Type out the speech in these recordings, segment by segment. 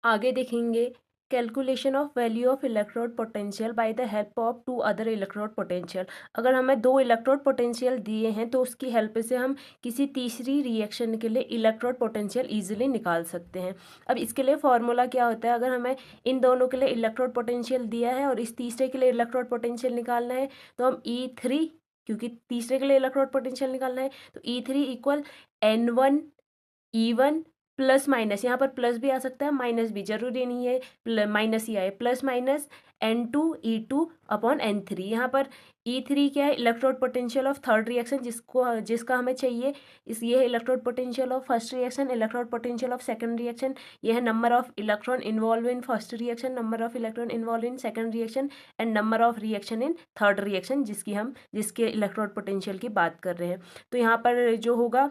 आगे देखेंगे calculation of value of electrode potential by the help of two other electrode potential. अगर हमें दो इलेक्ट्रोड पोटेंशियल दिए हैं तो उसकी हेल्प से हम किसी तीसरी रिएक्शन के लिए इलेक्ट्रोड पोटेंशियल इजीली निकाल सकते हैं। अब इसके लिए फॉर्मूला क्या होता है, अगर हमें इन दोनों के लिए इलेक्ट्रोड पोटेंशियल दिया है और इस तीसरे के लिए इलेक्ट्रोड पोटेंशियल निकालना है तो हम E3, क्योंकि तीसरे के लिए इलेक्ट्रोड पोटेंशियल निकालना है तो E3 equal N1 E1 plus minus, यहाँ पर प्लस भी आ सकता है माइनस भी, जरूरी नहीं है माइनस ही आए, plus minus N2 E2 upon N3। यहाँ पर E3 क्या है, electrode potential of third reaction जिसका हमें चाहिए। ये है electrode potential of first reaction, electrode potential of second reaction. ये है number of electron involve in first reaction, number of electron involve in second reaction and number of reaction in third reaction जिसके electrode potential की बात कर रहे हैं। तो यहाँ पर जो होगा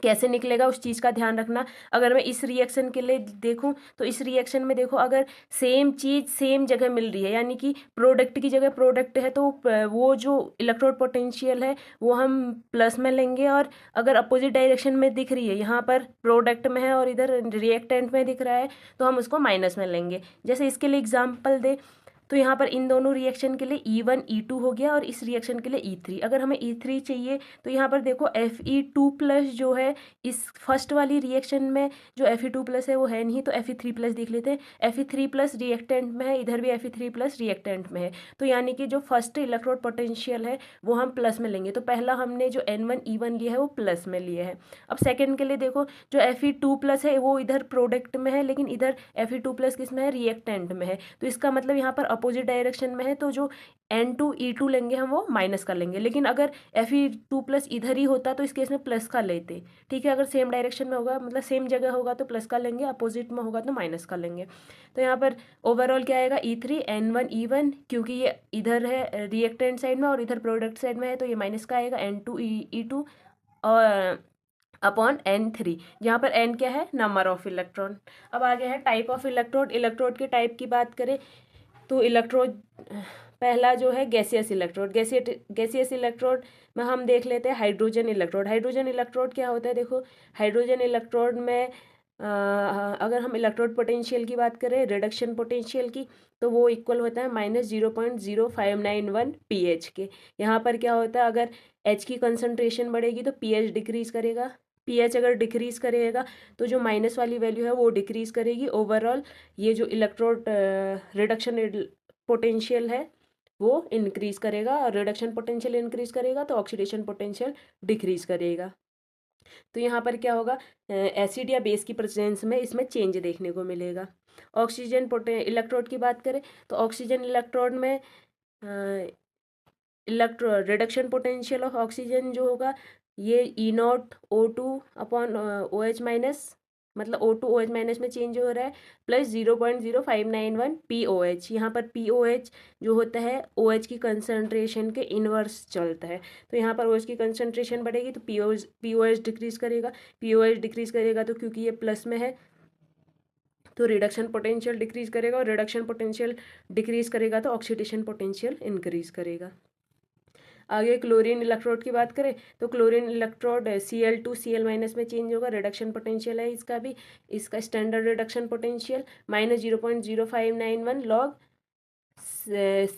कैसे निकलेगा उस चीज़ का ध्यान रखना। अगर मैं इस रिएक्शन के लिए देखूं तो इस रिएक्शन में देखो, अगर सेम चीज़ सेम जगह मिल रही है, यानी कि प्रोडक्ट की जगह प्रोडक्ट है, तो वो जो इलेक्ट्रोड पोटेंशियल है वो हम प्लस में लेंगे। और अगर अपोजिट डायरेक्शन में दिख रही है, यहाँ पर प्रोडक्ट में है और इधर रिएक्टेंट में दिख रहा है, तो हम उसको माइनस में लेंगे। जैसे इसके लिए एग्जाम्पल दे तो यहाँ पर इन दोनों रिएक्शन के लिए E1 E2 हो गया और इस रिएक्शन के लिए E3। अगर हमें E3 चाहिए तो यहाँ पर देखो Fe2+ जो है इस फर्स्ट वाली रिएक्शन में, जो Fe2+ है वो है नहीं, तो Fe3+ देख लेते हैं। Fe3+ रिएक्टेंट में है, इधर भी Fe3+ रिएक्टेंट में है, तो यानी कि जो फर्स्ट इलेक्ट्रोड पोटेंशियल है वो हम प्लस में लेंगे। तो पहला हमने जो N1 E1 लिया है वो प्लस में लिया है। अब सेकेंड के लिए देखो, जो Fe2+ है वो इधर प्रोडक्ट में है, लेकिन इधर Fe2+ किस में है, रिएक्टेंट में है। तो इसका मतलब यहाँ पर अपोजिट डायरेक्शन में है, तो जो N2E2 लेंगे हम वो माइनस का लेंगे। लेकिन अगर Fe2+ इधर ही होता तो इस केस में प्लस का लेते। ठीक है, अगर सेम डायरेक्शन में होगा, मतलब सेम जगह होगा तो प्लस का लेंगे, अपोजिट में होगा तो माइनस का लेंगे। तो यहाँ पर ओवरऑल क्या आएगा, E3N1E1, क्योंकि ये इधर है रिएक्टेंट साइड में और इधर प्रोडक्ट साइड में है, तो ये माइनस का आएगा N2E2 और अपॉन N3, जहाँ पर N क्या है, नंबर ऑफ इलेक्ट्रॉन। अब आगे है टाइप ऑफ इलेक्ट्रोड। इलेक्ट्रोड के टाइप की बात करें तो इलेक्ट्रोड पहला जो है गैसियस इलेक्ट्रोड। गैसियस इलेक्ट्रोड में हम देख लेते हैं हाइड्रोजन इलेक्ट्रोड। हाइड्रोजन इलेक्ट्रोड क्या होता है, देखो हाइड्रोजन इलेक्ट्रोड में अगर हम इलेक्ट्रोड पोटेंशियल की बात करें, रिडक्शन पोटेंशियल की, तो वो इक्वल होता है -0.0591 pH के। यहाँ पर क्या होता है, अगर H की कंसनट्रेशन बढ़ेगी तो pH डिक्रीज करेगा, pH अगर डिक्रीज करेगा तो जो माइनस वाली वैल्यू है वो डिक्रीज करेगी। ओवरऑल ये जो इलेक्ट्रोड रिडक्शन पोटेंशियल है वो इंक्रीज करेगा, और रिडक्शन पोटेंशियल इंक्रीज करेगा तो ऑक्सीडेशन पोटेंशियल डिक्रीज करेगा। तो यहाँ पर क्या होगा, एसिड या बेस की प्रेजेंस में इसमें चेंज देखने को मिलेगा। ऑक्सीजन इलेक्ट्रोड की बात करें तो ऑक्सीजन इलेक्ट्रोड में रिडक्शन पोटेंशियल ऑफ ऑक्सीजन जो होगा ये E0O2/OH-, मतलब O2OH- में चेंज हो रहा है, प्लस 0.0591 pOH। यहाँ पर pOH जो होता है OH की कंसनट्रेशन के इनवर्स चलता है। तो यहाँ पर OH की कंसनट्रेशन बढ़ेगी तो POH डिक्रीज करेगा। POH डिक्रीज करेगा तो क्योंकि ये प्लस में है तो रिडक्शन पोटेंशियल डिक्रीज करेगा, और रिडक्शन पोटेंशियल डिक्रीज करेगा तो ऑक्सीडेशन पोटेंशियल इंक्रीज करेगा। आगे क्लोरीन इलेक्ट्रोड की बात करें तो क्लोरीन इलेक्ट्रोड Cl2Cl- में चेंज होगा। रिडक्शन पोटेंशियल है इसका भी, इसका standard reduction potential -0.0591 log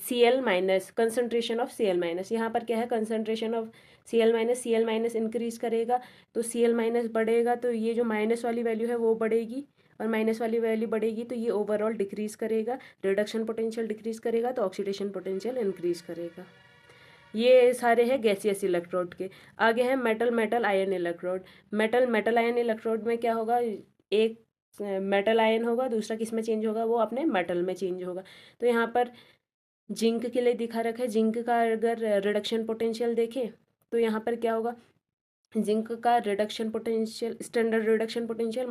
Cl-, concentration of Cl-। यहाँ पर क्या है, कंसनट्रेशन ऑफ Cl-, इंक्रीज करेगा तो Cl- बढ़ेगा, तो ये जो माइनस वाली वैल्यू है वो बढ़ेगी, और माइनस वाली वैल्यू बढ़ेगी तो ये ओवरऑल डिक्रीज करेगा, रिडक्शन पोटेंशियल डिक्रीज करेगा तो ऑक्सीडेशन पोटेंशियल इंक्रीज करेगा। ये सारे हैं गैसियस इलेक्ट्रोड के। आगे है metal metal ion electrode. Metal ion electrode में क्या होगा, एक मेटल आयन होगा, दूसरा किस में चेंज होगा, वो अपने मेटल में चेंज होगा। तो यहाँ पर जिंक के लिए दिखा रखा है। जिंक का अगर रिडक्शन पोटेंशियल देखें तो यहाँ पर क्या होगा, जिंक का reduction potential, standard reduction potential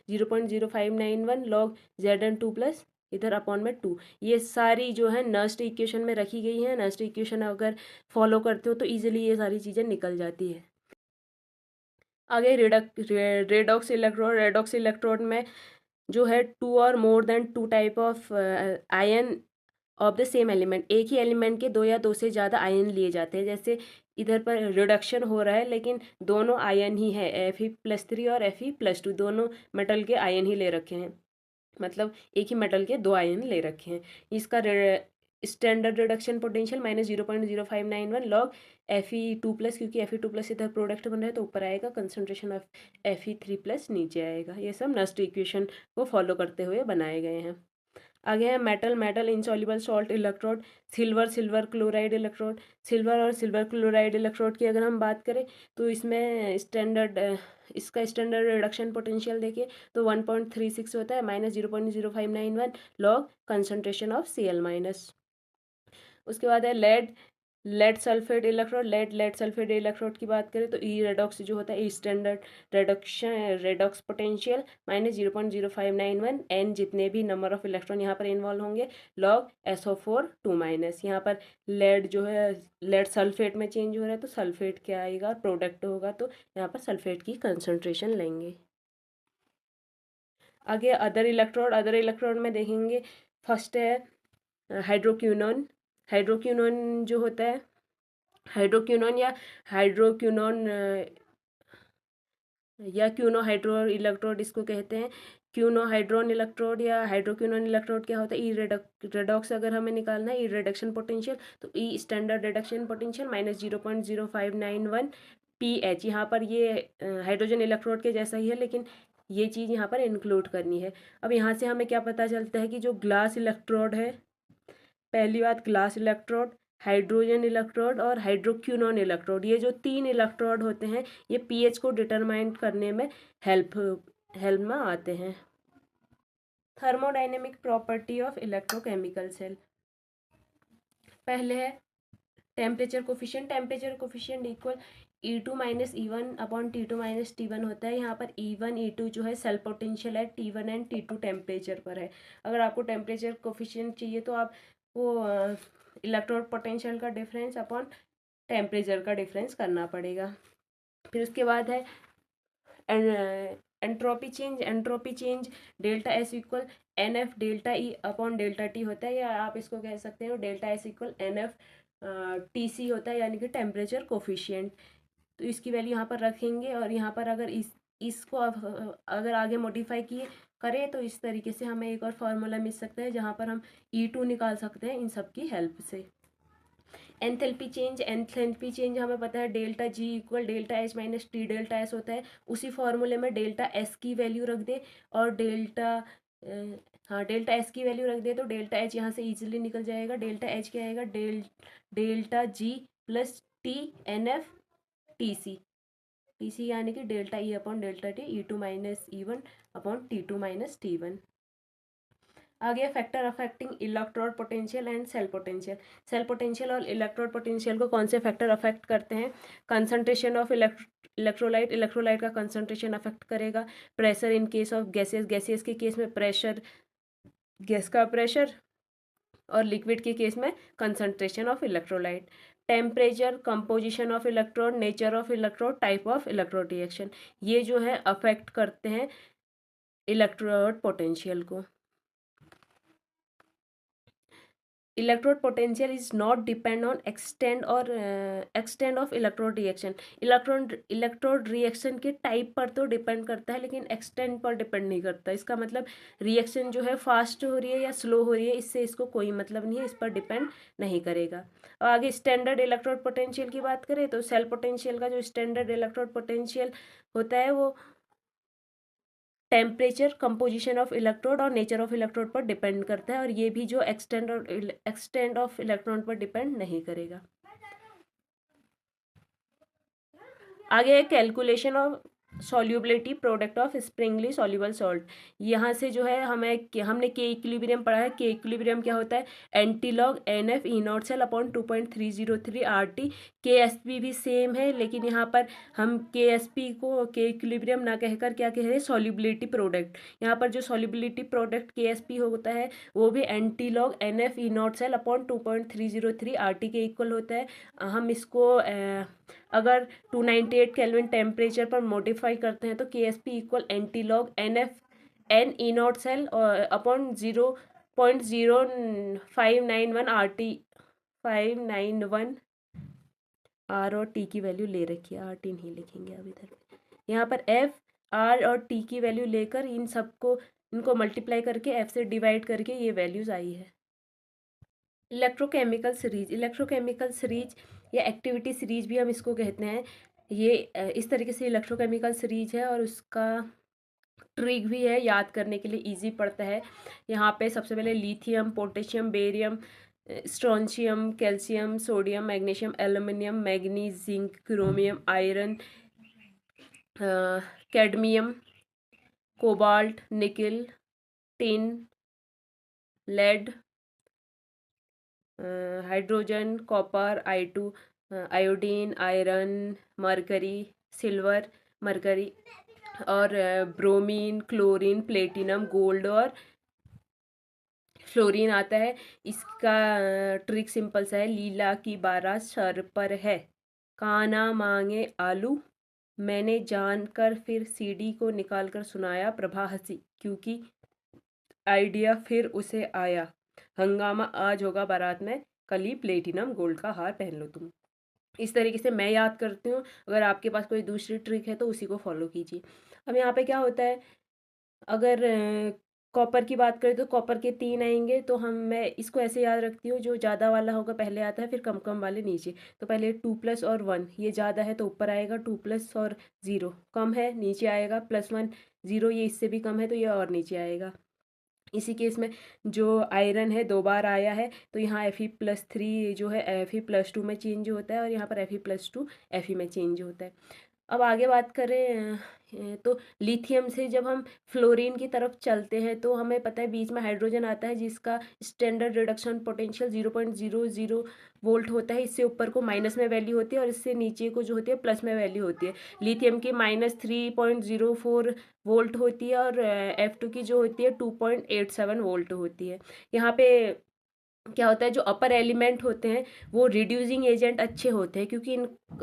-0.0591 log Zn2+ इधर अपॉन में 2। ये सारी जो है नस्ट इक्वेशन में रखी गई है। नस्ट इक्वेशन अगर फॉलो करते हो तो इजीली ये सारी चीज़ें निकल जाती है। आगे रेडॉक्स इलेक्ट्रोड में जो है 2 और more than 2 type of ion of the same element. एक ही एलिमेंट के 2 या 2 से ज़्यादा आयन लिए जाते हैं। जैसे इधर पर रिडक्शन हो रहा है लेकिन दोनों आयन ही है, Fe+3 और Fe+2 दोनों मेटल के आयन ही ले रखे हैं। मतलब एक ही मेटल के 2 आयन ले रखे हैं। इसका standard reduction potential -0.0591 log Fe2+, क्योंकि Fe2+ इधर प्रोडक्ट बन रहा है तो ऊपर आएगा, कंसंट्रेशन ऑफ Fe3+ नीचे आएगा। ये सब नस्ट इक्वेशन को फॉलो करते हुए बनाए गए हैं। आगे है metal metal insoluble salt electrode, silver silver chloride electrode. Silver और सिल्वर क्लोराइड इलेक्ट्रोड की अगर हम बात करें तो इसमें इसका स्टैंडर्ड रिडक्शन पोटेंशियल देखिए तो 1.36 होता है, -0.0591 लॉग कंसंट्रेशन ऑफ Cl-। उसके बाद है lead lead sulphate electrode. Lead sulphate electrode की बात करें तो ई रेडॉक्स जो होता है, E standard redox potential -0.0591 n जितने भी नंबर ऑफ इलेक्ट्रॉन यहाँ पर इन्वॉल्व होंगे लॉग SO4 2-। यहाँ पर लेड जो है लेड सल्फेट में चेंज हो रहा है तो सल्फेट क्या आएगा, प्रोडक्ट होगा तो यहाँ पर सल्फेट की कंसंट्रेशन लेंगे। आगे अदर इलेक्ट्रोड में देखेंगे, फर्स्ट है हाइड्रोक्यूनोन। हाइड्रोक्यूनोन जो होता है, हाइड्रोक्यूनोन या क्यूनो इलेक्ट्रोड इसको कहते हैं। क्यूनोहाइड्रोन इलेक्ट्रोड या हाइड्रोक्यूनोन इलेक्ट्रोड क्या होता है, ई रेडॉक्स अगर हमें निकालना है, ई रिडक्शन पोटेंशियल तो ई स्टैंडर्ड रिडक्शन पोटेंशियल -0.0591 pH। यहाँ पर ये हाइड्रोजन इलेक्ट्रोड के जैसा ही है, लेकिन ये चीज़ यहाँ पर इंक्लूड करनी है। अब यहाँ से हमें क्या पता चलता है कि जो ग्लास इलेक्ट्रोड है, पहली बात ग्लास इलेक्ट्रोड, हाइड्रोजन इलेक्ट्रोड और हाइड्रोक्यूनोन इलेक्ट्रोड, ये जो 3 इलेक्ट्रोड होते हैं ये पीएच को डिटरमाइन करने में हेल्प हेल्प में आते हैं। Thermodynamic property of electrochemical cell, पहले है temperature coefficient. Temperature coefficient equal E2 - E1 upon T2 - T1 होता है। यहाँ पर E1 E2 जो है सेल पोटेंशियल है, T1 एंड T2 टेम्परेचर पर है। अगर आपको टेम्परेचर कोफिशिएंट चाहिए तो आप वो इलेक्ट्रोड पोटेंशियल का डिफरेंस अपॉन टेम्परेचर का डिफरेंस करना पड़ेगा। फिर उसके बाद है entropy change. Entropy change delta S equal NF delta E upon delta T होता है, या आप इसको कह सकते हो delta S equal NF TC होता है, यानी कि टेम्परेचर कोफिशिएंट। तो इसकी वैल्यू यहाँ पर रखेंगे और यहाँ पर अगर इसको अगर आगे मॉडिफाई किए करें तो इस तरीके से हमें एक और फार्मूला मिल सकता है जहाँ पर हम E2 निकाल सकते हैं इन सब की हेल्प से। एंथैल्पी चेंज हमें पता है delta G equal delta H minus T delta S होता है। उसी फॉर्मूले में डेल्टा S की वैल्यू रख दे और डेल्टा S की वैल्यू रख दे तो डेल्टा H यहाँ से इजीली निकल जाएगा। डेल्टा H क्या आएगा, डेल्टा G प्लस TC यानी कि delta E upon delta T, E2 minus E1 upon T2 minus T1। आगे factor affecting electrode potential and cell potential. Cell potential और इलेक्ट्रोड पोटेंशियल को कौन से फैक्टर अफेक्ट करते हैं, कंसंट्रेशन ऑफ इलेक्ट्रोलाइट का कंसंट्रेशन अफेक्ट करेगा, pressure in case of gases के केस में प्रेशर, गैस का प्रेशर, और लिक्विड के केस में concentration of electrolyte, temperature, composition of electrode, nature of electrode, type of electrode reaction, ये जो है अफेक्ट करते हैं इलेक्ट्रोड पोटेंशियल को। Electrode potential is not depend on extend of electrode reaction. Electrode reaction के type पर तो डिपेंड करता है, लेकिन एक्सटेंड पर डिपेंड नहीं करता। इसका मतलब रिएक्शन जो है फास्ट हो रही है या स्लो हो रही है, इससे इसको कोई मतलब नहीं है, इस पर डिपेंड नहीं करेगा। और आगे स्टैंडर्ड इलेक्ट्रोड पोटेंशियल की बात करें तो सेल पोटेंशियल का जो स्टैंडर्ड इलेक्ट्रोड पोटेंशियल होता है वो टेम्परेचर, कंपोजिशन ऑफ इलेक्ट्रोड और नेचर ऑफ इलेक्ट्रोड पर डिपेंड करता है, और ये भी जो एक्सटेंड ऑफ इलेक्ट्रॉन पर डिपेंड नहीं करेगा। आगे calculation of solubility product of Sprüngli soluble salt. यहाँ से जो है हमने के इक्विलिब्रियम पढ़ा है। के इक्विलिब्रियम क्या होता है, antilog NF E0 cell upon 2.303 RT। KSP भी सेम है, लेकिन यहाँ पर हम KSP को के इक्विलिब्रियम ना कहकर क्या कह रहे हैं, सॉल्युबिलिटी प्रोडक्ट। यहाँ पर जो सॉल्युबिलिटी प्रोडक्ट KSP होता है वो भी antilog NF E0 cell upon 2.303 RT के इक्वल होता है। हम इसको अगर 298 केल्विन टेम्परेचर पर मॉडिफाई करते हैं तो KSP equal antilog NE0 cell upon 0.0591 RT 591 R और T की वैल्यू ले रखी है, RT नहीं लिखेंगे अब इधर। यहाँ पर F R और T की वैल्यू लेकर इन सबको इनको मल्टीप्लाई करके एफ से डिवाइड करके ये वैल्यूज़ आई है। इलेक्ट्रोकेमिकल सीरीज या एक्टिविटी सीरीज भी हम इसको कहते हैं। ये इस तरीके से इलेक्ट्रोकेमिकल सीरीज है और उसका ट्रिक भी है, याद करने के लिए इजी पड़ता है। यहाँ पे सबसे पहले lithium, potassium, barium, strontium, calcium, sodium, magnesium, aluminium, manganese, zinc, chromium, iron, cadmium, cobalt, nickel, tin, lead, hydrogen, copper, I2, iodine, iron, mercury, silver, mercury और ब्रोमीन, क्लोरीन, प्लेटिनम, गोल्ड और फ्लोरीन आता है। इसका ट्रिक सिंपल सा है, लीला की बारात sir पर है, काना मांगे आलू, मैंने जानकर फिर सीडी को निकालकर सुनाया, प्रभा हंसी क्योंकि आइडिया फिर उसे आया, हंगामा आज होगा बारात में, कली प्लेटिनम गोल्ड का हार पहन लो तुम। इस तरीके से मैं याद करती हूँ। अगर आपके पास कोई दूसरी ट्रिक है तो उसी को फॉलो कीजिए। अब यहाँ पे क्या होता है, अगर कॉपर की बात करें तो कॉपर के 3 आएंगे, तो मैं इसको ऐसे याद रखती हूँ, जो ज़्यादा वाला होगा पहले आता है, फिर कम कम वाले नीचे। तो पहले 2 प्लस और 1, ये ज़्यादा है तो ऊपर आएगा 2 प्लस और 0, कम है नीचे आएगा +1, 0 ये इससे भी कम है तो ये और नीचे आएगा। इसी केस में जो आयरन है 2 बार आया है, तो यहाँ Fe+3 जो है Fe+2 में चेंज होता है और यहाँ पर Fe+2 Fe में चेंज होता है। अब आगे बात करें तो लिथियम से जब हम फ्लोरीन की तरफ चलते हैं तो हमें पता है बीच में हाइड्रोजन आता है जिसका स्टैंडर्ड रिडक्शन पोटेंशियल 0.00 वोल्ट होता है। इससे ऊपर को माइनस में वैल्यू होती है और इससे नीचे को जो होती है प्लस में वैल्यू होती है। लिथियम की -3.04 वोल्ट होती है और F2 की जो होती है 2.87 वोल्ट होती है। यहाँ पे क्या होता है, जो अपर एलिमेंट होते हैं वो रिड्यूसिंग एजेंट अच्छे होते हैं, क्योंकि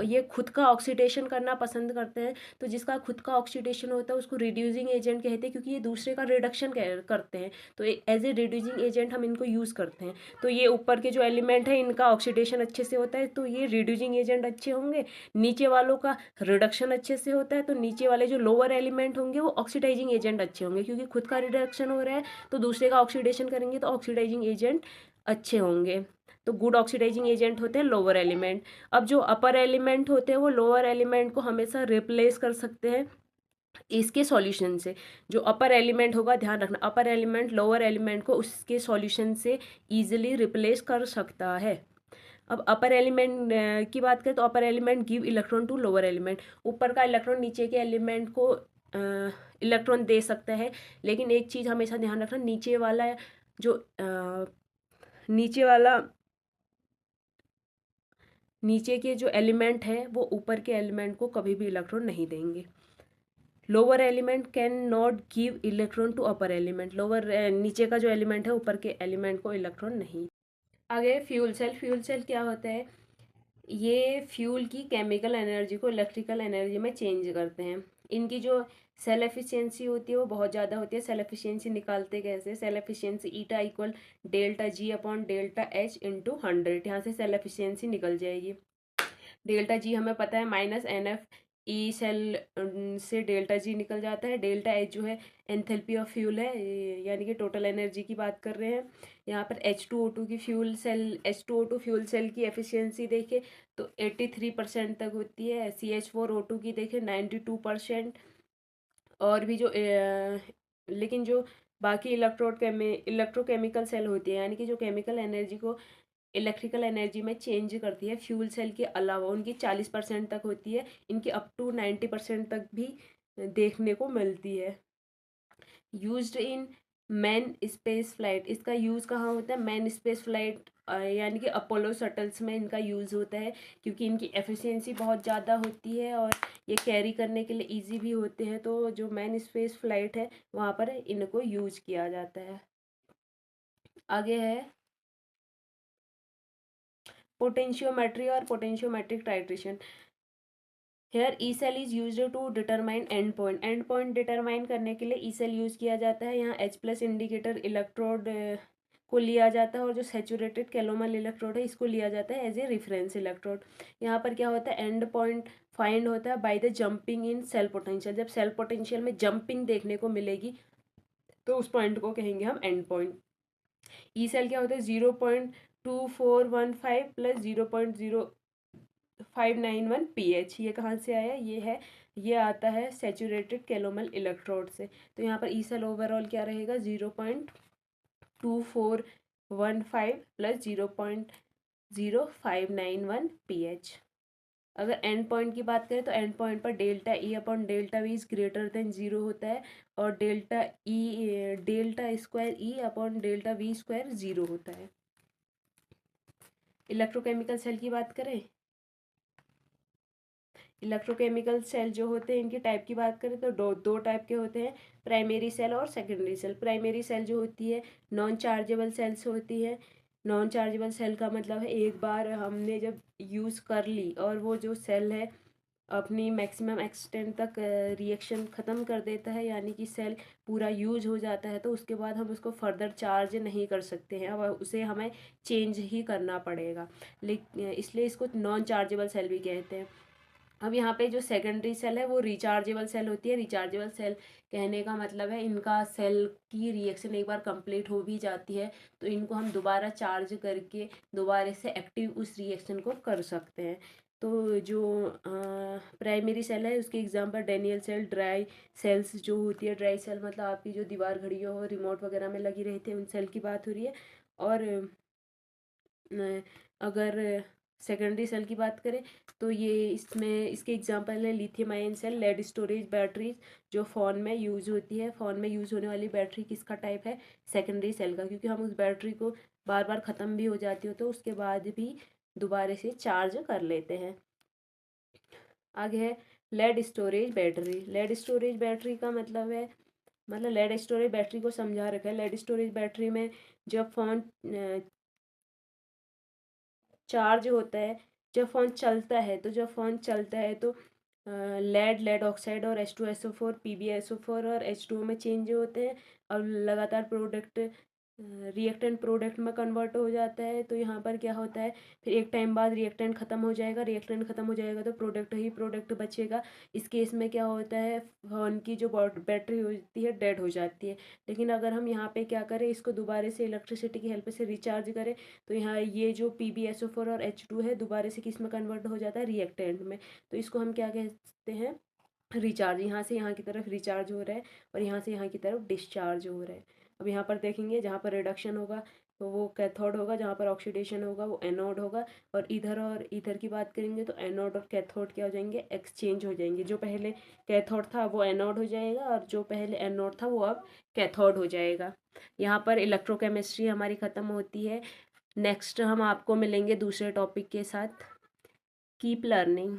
ये खुद का ऑक्सीडेशन करना पसंद करते हैं। तो जिसका खुद का ऑक्सीडेशन होता है उसको रिड्यूसिंग एजेंट कहते हैं, क्योंकि ये दूसरे का रिडक्शन करते हैं। तो एज ए रिड्यूसिंग एजेंट हम इनको यूज़ करते हैं। तो ये ऊपर के जो एलिमेंट है इनका ऑक्सीडेशन अच्छे से होता है तो ये रिड्यूसिंग एजेंट अच्छे होंगे। नीचे वालों का रिडक्शन अच्छे से होता है तो नीचे वाले जो लोअर एलिमेंट होंगे वो ऑक्सीडाइजिंग एजेंट अच्छे होंगे, क्योंकि खुद का रिडक्शन हो रहा है तो दूसरे का ऑक्सीडेशन करेंगे तो ऑक्सीडाइजिंग एजेंट अच्छे होंगे। तो गुड ऑक्सीडाइजिंग एजेंट होते हैं लोअर एलिमेंट। अब जो अपर एलिमेंट होते हैं वो लोअर एलिमेंट को हमेशा रिप्लेस कर सकते हैं इसके सॉल्यूशन से। जो अपर एलिमेंट होगा, ध्यान रखना, अपर एलिमेंट लोअर एलिमेंट को उसके सॉल्यूशन से इजीली रिप्लेस कर सकता है। अब अपर एलिमेंट की बात करें तो upper element give electron to lower element. ऊपर का इलेक्ट्रॉन नीचे के एलिमेंट को इलेक्ट्रॉन दे सकता है, लेकिन एक चीज़ हमेशा ध्यान रखना, जो नीचे वाला नीचे के जो एलिमेंट है वो ऊपर के एलिमेंट को कभी भी इलेक्ट्रॉन नहीं देंगे। Lower element can not give electron to upper element. नीचे का जो एलिमेंट है ऊपर के एलिमेंट को इलेक्ट्रॉन नहीं। आगे फ्यूल सेल। फ्यूल सेल क्या होता है, ये फ्यूल की केमिकल एनर्जी को इलेक्ट्रिकल एनर्जी में चेंज करते हैं। इनकी जो सेल एफिशिएंसी होती है वो बहुत ज़्यादा होती है। सेल एफिशिएंसी निकालते कैसे, सेल एफिशिएंसी ईटा इक्वल ΔG/ΔH/100। यहाँ से सेल एफिशिएंसी निकल जाएगी। ΔG हमें पता है -NF ई सेल से ΔG निकल जाता है। ΔH जो है एंथैल्पी ऑफ फ्यूल है, यानी कि टोटल एनर्जी की बात कर रहे हैं। यहाँ पर H2O2 की H2O2 फ्यूल सेल की एफिशिएंसी देखें तो 83% तक होती है। CH4O2 की देखें 92%। और भी जो लेकिन जो बाकी इलेक्ट्रोकेमिकल सेल होती है, यानी कि जो केमिकल एनर्जी को इलेक्ट्रिकल एनर्जी में चेंज करती है, फ्यूल सेल के अलावा उनकी 40% तक होती है। इनकी अप टू 90% तक भी देखने को मिलती है। Used in man space flight. इसका यूज़ कहाँ होता है, मैन स्पेस फ्लाइट यानी कि अपोलो शटल्स में इनका यूज़ होता है, क्योंकि इनकी एफिशिएंसी बहुत ज़्यादा होती है और ये कैरी करने के लिए इजी भी होते हैं। तो जो मैन स्पेस फ्लाइट है वहाँ पर इनको यूज़ किया जाता है। आगे है पोटेंशियोमेट्री और potentiometric titration. Here E cell is use to determine end point. End point determine करने के लिए ई सेल यूज़ किया जाता है। यहाँ H+ इंडिकेटर इलेक्ट्रोड को लिया जाता है और जो सेचुरेटेड कैलोमल इलेक्ट्रोड है इसको लिया जाता है एज ए रिफरेंस इलेक्ट्रोड। यहाँ पर क्या होता है, एंड पॉइंट फाइंड होता है by the jumping in cell potential. जब सेल पोटेंशियल में जंपिंग देखने को मिलेगी तो उस पॉइंट को कहेंगे हम एंड पॉइंट। ई सेल क्या होता है, 0.2415 प्लस 0.0591 pH। ये कहाँ से आया, ये आता है सेचूरेटेड कैलोमल इलेक्ट्रोड से। तो यहाँ पर ई सेल ओवरऑल क्या रहेगा, 0.2415 प्लस 0.0591 pH। अगर एंड पॉइंट की बात करें तो एंड पॉइंट पर delta E upon delta we is greater than zero होता है, और delta square E upon delta we square zero होता है। इलेक्ट्रोकेमिकल सेल की बात करें, इलेक्ट्रोकेमिकल सेल जो होते हैं इनकी टाइप की बात करें तो दो टाइप के होते हैं, प्राइमरी सेल और सेकेंडरी सेल। प्राइमरी सेल जो होती है नॉन चार्जेबल सेल्स होती है। नॉन चार्जेबल सेल का मतलब है एक बार हमने जब यूज़ कर ली और वो जो सेल है अपनी मैक्सिमम एक्सटेंट तक रिएक्शन ख़त्म कर देता है, यानी कि सेल पूरा यूज हो जाता है, तो उसके बाद हम उसको फर्दर चार्ज नहीं कर सकते हैं, अब उसे हमें चेंज ही करना पड़ेगा। लेकिन इसलिए इसको नॉन चार्जेबल सेल भी कहते हैं। अब यहाँ पे जो सेकेंडरी सेल है वो रिचार्जेबल सेल होती है। रिचार्जेबल सेल कहने का मतलब है इनका सेल की रिएक्शन एक बार कंप्लीट हो भी जाती है तो इनको हम दोबारा चार्ज करके दोबारा से एक्टिव उस रिएक्शन को कर सकते हैं। तो जो प्राइमरी सेल है उसके example Daniell cell, dry cells जो होती है, ड्राई सेल मतलब आपकी जो दीवार घड़ियों हो रिमोट वगैरह में लगी रहती है उन सेल की बात हो रही है। और अगर सेकेंडरी सेल की बात करें तो ये इसमें इसके एग्जांपल है lithium ion cell, lead storage batteries जो फ़ोन में यूज़ होती है। फ़ोन में यूज़ होने वाली बैटरी किसका टाइप है, सेकेंडरी सेल का, क्योंकि हम उस बैटरी को बार बार ख़त्म भी हो जाती हो तो उसके बाद भी दोबारा से चार्ज कर लेते हैं। आगे है lead storage battery. Lead storage battery का मतलब लेड स्टोरेज बैटरी को समझा रखा है। लेड स्टोरेज बैटरी में जब फ़ोन चार्ज होता है, जब फ़ोन चलता है तो लेड ऑक्साइड और H2SO4 PbSO4 और H2O में चेंज होते हैं और लगातार रिएक्टेंट प्रोडक्ट में कन्वर्ट हो जाता है। तो यहाँ पर क्या होता है, फिर एक टाइम बाद रिएक्टेंट ख़त्म हो जाएगा तो प्रोडक्ट ही प्रोडक्ट बचेगा। इस केस में क्या होता है, फ़ोन की जो बैटरी होती है डेड हो जाती है। लेकिन अगर हम यहाँ पे क्या करें, इसको दोबारा से इलेक्ट्रिसिटी की हेल्प से रिचार्ज करें तो यहाँ ये जो PbSO4 और H2 है दोबारा से किस में कन्वर्ट हो जाता है, रिएक्टेंट में। तो इसको हम क्या कहते हैं, रिचार्ज। यहाँ से यहाँ की तरफ रिचार्ज हो रहा है और यहाँ से यहाँ की तरफ डिस्चार्ज हो रहा है। अब यहाँ पर देखेंगे जहाँ पर रिडक्शन होगा तो वो कैथोड होगा, जहाँ पर ऑक्सीडेशन होगा वो एनोड होगा। और इधर की बात करेंगे तो एनोड और कैथोड क्या हो जाएंगे, एक्सचेंज हो जाएंगे। जो पहले कैथोड था वो एनोड हो जाएगा और जो पहले एनोड था वो अब कैथोड हो जाएगा। यहाँ पर इलेक्ट्रोकेमिस्ट्री हमारी ख़त्म होती है। नेक्स्ट हम आपको मिलेंगे दूसरे टॉपिक के साथ। Keep learning.